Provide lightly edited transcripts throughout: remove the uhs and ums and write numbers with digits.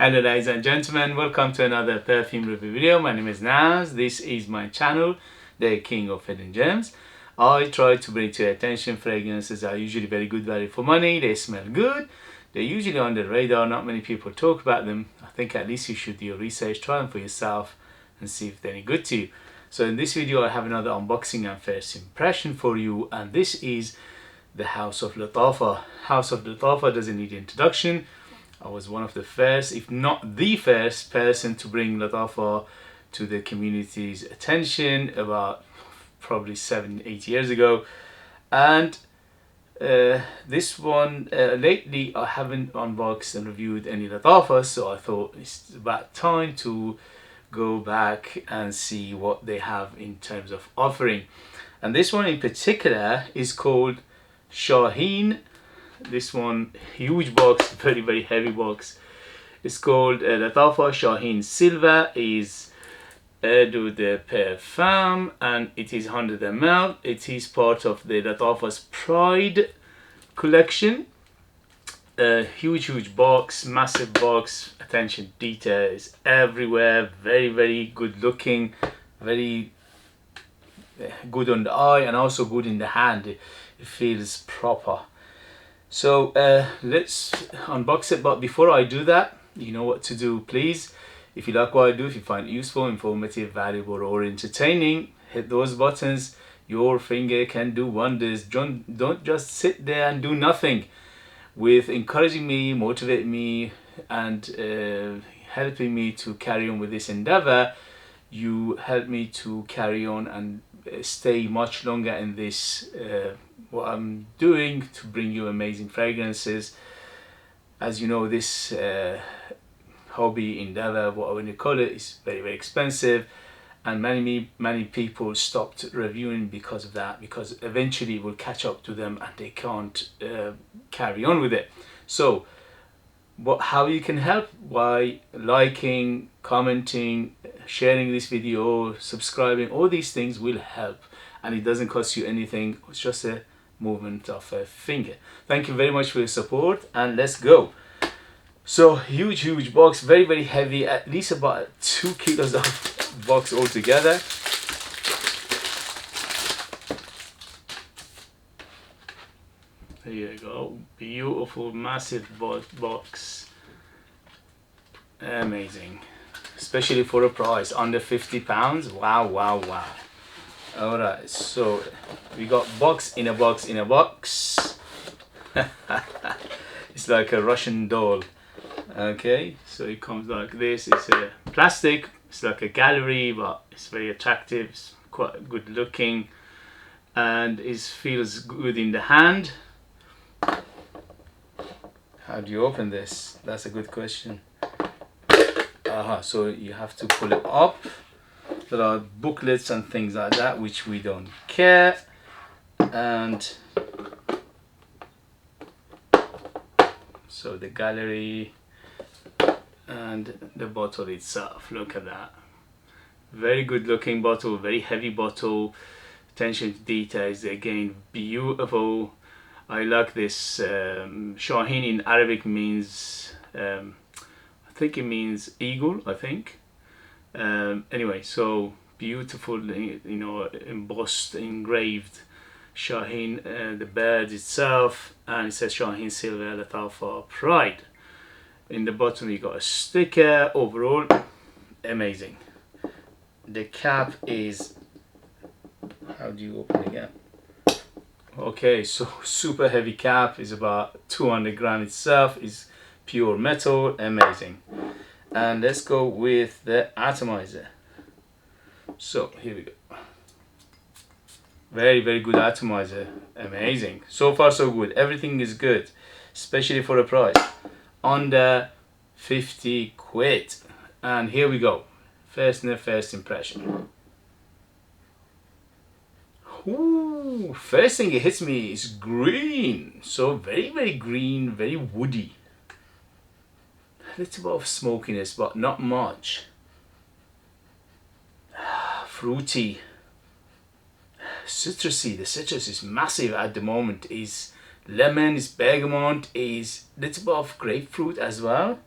Hello ladies and gentlemen, welcome to another perfume review video. My name is Naz. This is my channel, the King of Hidden Gems. I try to bring to your attention fragrances that are usually very good value for money. They smell good. They're usually on the radar. Not many people talk about them. I think at least you should do your research, try them for yourself and see if they're any good to you. So in this video I have another unboxing and first impression for you, and this is the House of Lattafa. House of Lattafa doesn't need introduction. I was one of the first, if not the first person to bring Lattafa to the community's attention about probably 7-8 years ago. And this one, lately I haven't unboxed and reviewed any Lattafa, so I thought it's about time to go back and see what they have in terms of offering. And this one in particular is called Shaheen. This one, huge box, very heavy box. It's called Lattafa Shaheen Silver. Is Eau de Parfum, and it is 100 ml. It is part of the Lattafa's Pride collection. Huge box, massive box. Attention detail is everywhere. Very good looking, very good on the eye and also good in the hand. It feels proper. So let's unbox it, but before I do that, you know what to do. Please, if you like what I do, if you find it useful, informative, valuable or entertaining, hit those buttons. Your finger can do wonders. Don't just sit there and do nothing. With encouraging me, motivating me and helping me to carry on with this endeavor, you help me to carry on and stay much longer in this what I'm doing, to bring you amazing fragrances. As you know, this hobby endeavor, what you call it, is very expensive, and many people stopped reviewing because of that, because eventually it will catch up to them and they can't carry on with it. So how you can help? By liking, commenting, sharing this video, subscribing. All these things will help, and it doesn't cost you anything. It's just a movement of a finger. Thank you very much for your support, and let's go. So huge box, very heavy, at least about 2 kilos of box altogether. There you go, beautiful massive box. Amazing, especially for a price under £50. Wow. Alright, so we got box in a box in a box. It's like a Russian doll. Okay, so it comes like this. It's a plastic, it's like a gallery, but it's very attractive, it's quite good looking, and it feels good in the hand. How do you open this? That's a good question. So you have to pull it up. There are booklets and things like that, which we don't care. And so the gallery and the bottle itself, look at that. Very good looking bottle, very heavy bottle. Attention to details, again, beautiful. I like this. Shaheen in Arabic means, I think it means eagle, I think. Anyway, so beautiful, you know, embossed, engraved Shaheen, the bird itself, and it says Shaheen Silver Lattafa Pride. In the bottom you got a sticker. Overall, amazing. The cap is, how do you open it again? Okay, so super heavy cap, is about 200 grams itself, is pure metal, amazing. And let's go with the atomizer. So here we go. Very good atomizer, amazing. So far so good, everything is good, especially for a price under 50 quid. And here we go, first impression. Ooh, first thing it hits me is green. So very green, very woody. A little bit of smokiness, but not much. Fruity, citrusy. The citrus is massive at the moment. Is lemon, is bergamot, is little bit of grapefruit as well.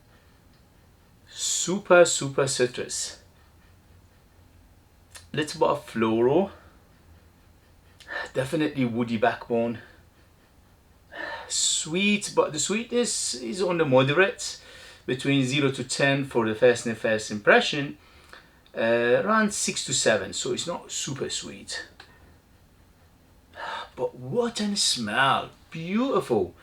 super citrus. Little bit of floral, definitely woody backbone. Sweet, but the sweetness is on the moderate, between 0 to 10 for the first impression, around 6 to 7, so it's not super sweet. But what a smell, beautiful.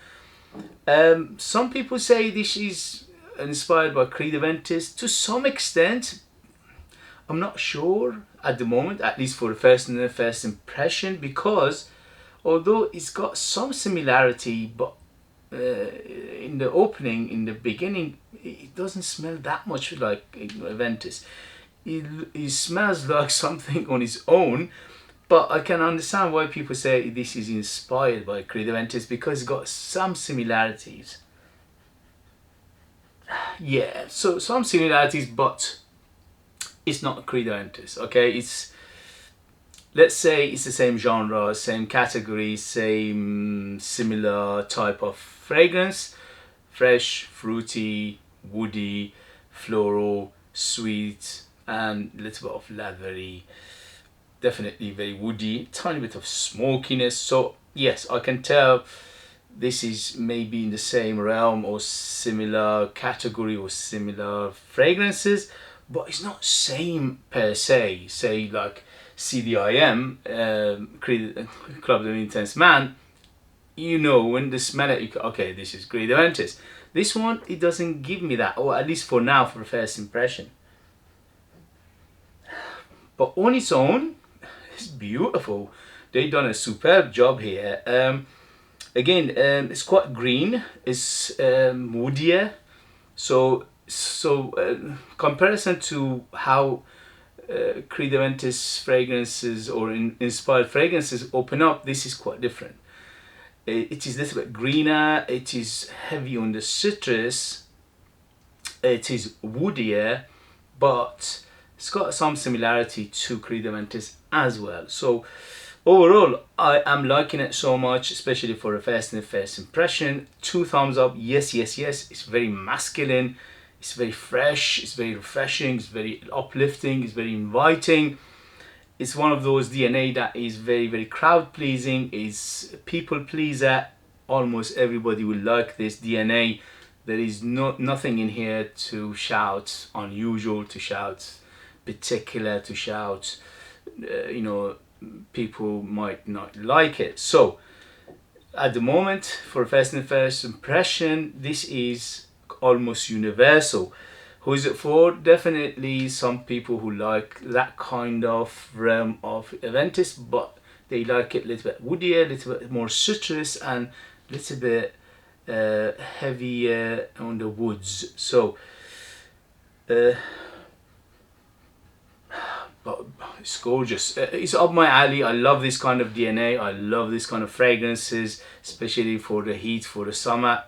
Some people say this is inspired by Creed Aventus to some extent. I'm not sure at the moment, at least for the first impression, because although it's got some similarity, but in the opening, in the beginning, it doesn't smell that much like Aventus. It smells like something on its own, but I can understand why people say this is inspired by Creed Aventus, because it's got some similarities. Yeah, so some similarities, but it's not Creed Aventus, okay? It's, let's say it's the same genre, same category, same similar type of fragrance. Fresh, fruity, woody, floral, sweet, and a little bit of leathery. Definitely very woody, tiny bit of smokiness. So yes, I can tell this is maybe in the same realm or similar category or similar fragrances, but it's not same per se. Say like CDIM, Club de Intense Man, you know when the smell it, okay, this is Creed Aventus. This one, it doesn't give me that, or at least for now, for the first impression. But on its own, it's beautiful. They've done a superb job here. Again, it's quite green. It's woodier. So comparison to how Creed Aventus fragrances or inspired fragrances open up, this is quite different. It is a little bit greener. It is heavy on the citrus. It is woodier, but it's got some similarity to Creed Aventus as well. So overall, I am liking it so much, especially for a first impression. 2 thumbs up. Yes. It's very masculine. It's very fresh. It's very refreshing. It's very uplifting. It's very inviting. It's one of those DNA that is very crowd pleasing. Is people pleaser. Almost everybody will like this DNA. There is nothing in here to shout unusual, to shout particular, to shout people might not like it. So at the moment, for first impression, this is almost universal. Who is it for? Definitely some people who like that kind of realm of Aventus, but they like it a little bit woodier, a little bit more citrus, and a little bit heavier on the woods. So but it's gorgeous. It's up my alley. I love this kind of DNA. I love this kind of fragrances, especially for the heat, for the summer.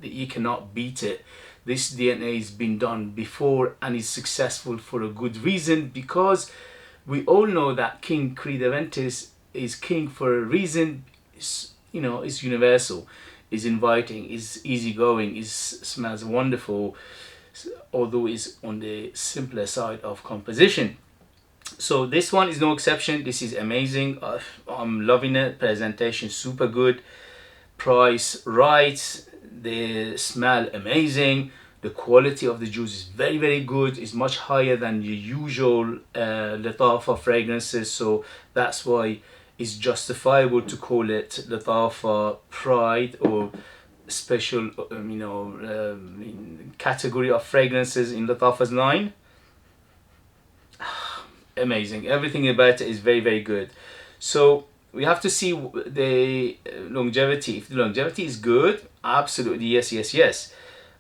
You cannot beat it. This DNA has been done before and is successful for a good reason, because we all know that King Creed Aventus is king for a reason. It's universal, is inviting, is easygoing, smells wonderful, although it's on the simpler side of composition. So this one is no exception. This is amazing. I'm loving it. Presentation super good, price right, the smell amazing, the quality of the juice is very good. It's much higher than your usual Lattafa fragrances, so that's why it's justifiable to call it Lattafa Pride, or special category of fragrances in Lattafa's line. Amazing. Everything about it is very good. So we have to see the longevity. If the longevity is good, absolutely yes.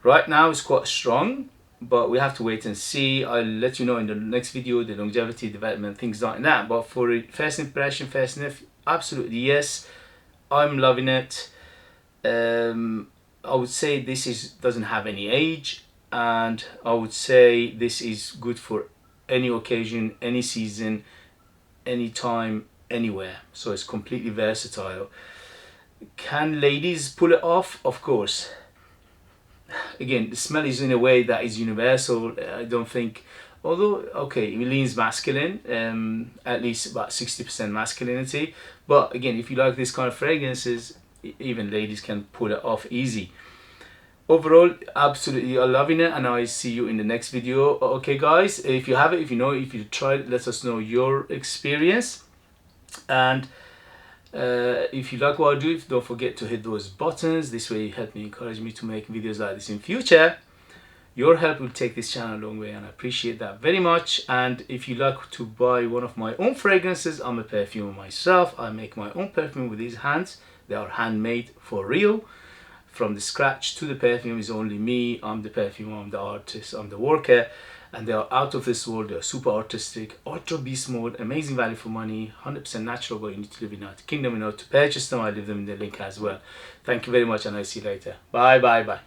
Right now it's quite strong, but we have to wait and see. I'll let you know in the next video the longevity, development, things like that. But for first impression, first sniff, absolutely yes. I'm loving it. I would say this doesn't have any age, and I would say this is good for any occasion, any season, anytime, anywhere. So it's completely versatile. Can ladies pull it off? Of course. again, the smell is in a way that is universal. I don't think, although okay, it leans masculine, at least about 60% masculinity. But again, if you like this kind of fragrances, even ladies can pull it off easy. Overall, absolutely I'm loving it, and I see you in the next video. Okay guys, if you have it, if you know, if you tried it, let us know your experience. And if you like what I do, don't forget to hit those buttons. This way you help me, encourage me to make videos like this in future. Your help will take this channel a long way, and I appreciate that very much. And if you like to buy one of my own fragrances, I'm a perfumer myself. I make my own perfume with these hands. They are handmade for real. From the scratch to the perfume is only me. I'm the perfumer, I'm the artist, I'm the worker. And they are out of this world. They are super artistic, ultra beast mode, amazing value for money, 100% natural, but you need to live in the United Kingdom in order to purchase them. I leave them in the link as well. Thank you very much, and I'll see you later. Bye, bye, bye.